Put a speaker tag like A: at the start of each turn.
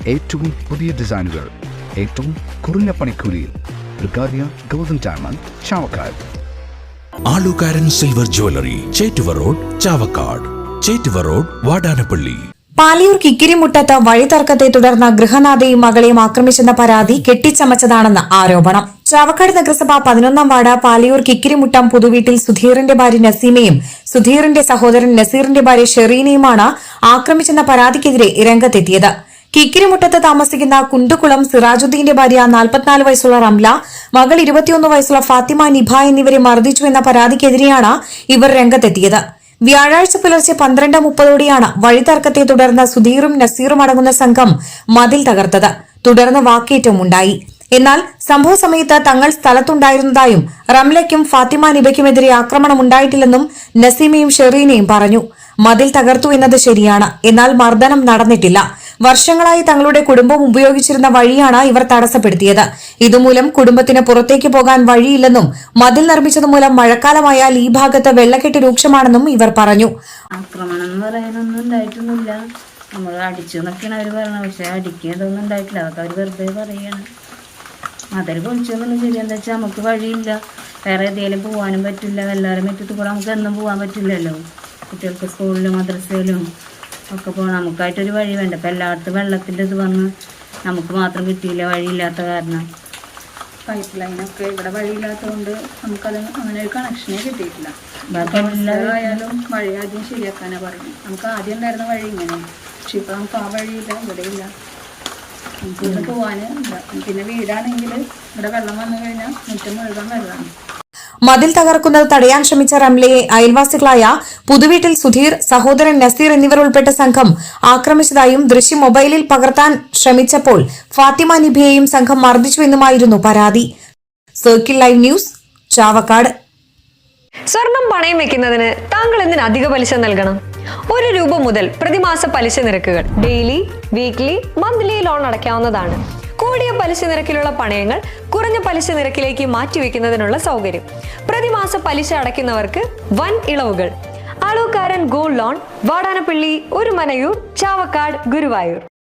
A: ഏറ്റവും പുതിയ ഡിസൈനുകൾ ഏറ്റവും കുറഞ്ഞ പണിക്കൂലിയിൽ. ബ്രിഗാദിയ golden diamond, Chavakkad.
B: Alukkaran silver jewellery, Chettuva road, Chavakkad. Chettuva road, Vadanappally.
C: Paliyur കിക്കിരിമുട്ടത്ത് വഴിതർക്കത്തെ തുടർന്ന് ഗൃഹനാഥയും മകളെയും ആക്രമിച്ചെന്ന പരാതി കെട്ടിച്ചമച്ചതാണെന്ന് ആരോപണം. ചാവക്കാട് നഗരസഭ 11-ാം വാർഡ് പാലിയൂർ കിക്കിരിമുട്ടം പുതുവീട്ടിൽ സുധീറിന്റെ ഭാര്യ നസീമയും സുധീറിന്റെ സഹോദരൻ നസീറിന്റെ ഭാര്യ ഷെറീനയുമാണ് ആക്രമിച്ചെന്ന പരാതിക്കെതിരെ രംഗത്തെത്തിയത്. കിക്കിരിമുട്ടത്ത് താമസിക്കുന്ന കുണ്ടുകുളം സിറാജുദ്ദീന്റെ ഭാര്യ 44 വയസ്സുള്ള റംല, മകൾ 21 വയസ്സുള്ള ഫാത്തിമ നിഭ എന്നിവരെ മർദ്ദിച്ചു എന്ന പരാതിക്കെതിരെയാണ് ഇവർ രംഗത്തെത്തിയത്. വ്യാഴാഴ്ച പുലർച്ചെ 12:30ഓടെയാണ് വഴിതർക്കത്തെ തുടർന്ന് സുധീറും നസീറും അടങ്ങുന്ന സംഘം മതിൽ തകർത്തത്. തുടർന്ന് വാക്കേറ്റവുമുണ്ടായി. എന്നാൽ സംഭവ സമയത്ത് തങ്ങൾ സ്ഥലത്തുണ്ടായിരുന്നതായും റംലയ്ക്കും ഫാത്തിമ നിബയ്ക്കുമെതിരെ ആക്രമണമുണ്ടായിട്ടില്ലെന്നും നസീമയും ഷെറീനയും പറഞ്ഞു. മതിൽ തകർത്തു എന്നത് ശരിയാണ്, എന്നാൽ മർദ്ദനം നടന്നിട്ടില്ല. വർഷങ്ങളായി തങ്ങളുടെ കുടുംബം ഉപയോഗിച്ചിരുന്ന വഴിയാണ് ഇവർ തടസ്സപ്പെടുത്തിയത്. ഇതുമൂലം കുടുംബത്തിന് പുറത്തേക്ക് പോകാൻ വഴിയില്ലെന്നും മതിൽ നിർമ്മിച്ചതുമൂലം മഴക്കാലമായാൽ ഈ ഭാഗത്ത് വെള്ളക്കെട്ട് രൂക്ഷമാണെന്നും ഇവർ പറഞ്ഞു.
D: ആക്രമണം എന്ന് പറയാനൊന്നും ഉണ്ടായിട്ടൊന്നുമില്ല. നമ്മൾ അടിച്ചു എന്നൊക്കെയാണ് അവർ പറയുന്നത്. പക്ഷെ അടിക്കേണ്ടതൊന്നും ഉണ്ടായിട്ടില്ല. അതൊക്കെ അവർ വെറുതെ പറയുകയാണ്. മതിൽ പൊളിച്ചൊന്നും ശരി. എന്താ വെച്ചാൽ നമുക്ക് വഴിയില്ല, വേറെ ഏതെങ്കിലും പോകാനും പറ്റില്ല. എല്ലാവരും മുറ്റത്ത് കൂടെ നമുക്ക് എന്നും പോകാൻ പറ്റില്ലല്ലോ. കുട്ടികൾക്ക് സ്കൂളിലും മദ്രസയിലും ഒക്കെ പോകണം. നമുക്കായിട്ടൊരു വഴി വേണ്ട. ഇപ്പം എല്ലായിടത്തും വെള്ളത്തിൻ്റെ ഇത് വന്ന് നമുക്ക് മാത്രം കിട്ടിയില്ല, വഴിയില്ലാത്ത കാരണം.
E: പൈപ്പ് ലൈനൊക്കെ ഇവിടെ വഴിയില്ലാത്തതുകൊണ്ട് നമുക്കത് അങ്ങനെ ഒരു കണക്ഷനേ കിട്ടിയിട്ടില്ല. ആയാലും വഴി ആദ്യം ശരിയാക്കാനാണ് പറയുന്നത്. നമുക്ക് ആദ്യം ഉണ്ടായിരുന്ന വഴി ഇങ്ങനെ, പക്ഷെ ഇപ്പം നമുക്ക് ആ വഴിയില്ല, ഇവിടെയില്ല. നമുക്ക് ഇവിടെ പോകാനില്ല. പിന്നെ വീടാണെങ്കിൽ ഇവിടെ വെള്ളം വന്നു കഴിഞ്ഞാൽ മുറ്റം മുഴുവൻ വെള്ളമാണ്.
C: മതിൽ തകർക്കുന്നത് തടയാൻ ശ്രമിച്ച റംലയെ അയൽവാസികളായ പുതുവീട്ടിൽ സുധീർ, സഹോദരൻ നസീർ എന്നിവർ ഉൾപ്പെട്ട സംഘം ആക്രമിച്ചതായും ദൃശ്യം മൊബൈലിൽ പകർത്താൻ ശ്രമിച്ചപ്പോൾ ഫാത്തിമ നിബയെയും സംഘം മർദ്ദിച്ചുവെന്നുമായിരുന്നു പരാതി. Circle live news, Chavakkad.
F: സ്വർണം പണയം വെക്കുന്നതിന് താങ്കൾ എന്തിന് അധിക പലിശ നൽകണം? 1 രൂപ മുതൽ പ്രതിമാസ പലിശ നിരക്കുകൾ ഡെയിലി, വീക്ക്ലി, മന്ത്ലി ലോൺ അടയ്ക്കാവുന്നതാണ്. കൂടിയ പലിശ നിരക്കിലുള്ള പണയങ്ങൾ കുറഞ്ഞ പലിശ നിരക്കിലേക്ക് മാറ്റിവെക്കുന്നതിനുള്ള സൗകര്യം. പ്രതിമാസ പലിശ അടയ്ക്കുന്നവർക്ക് വൻ ഇളവുകൾ. ആലുകാരൻ ഗോൾഡ് ലോൺ, വാടാനപ്പള്ളി, ഒരുമനയൂർ, ചാവക്കാട്, ഗുരുവായൂർ.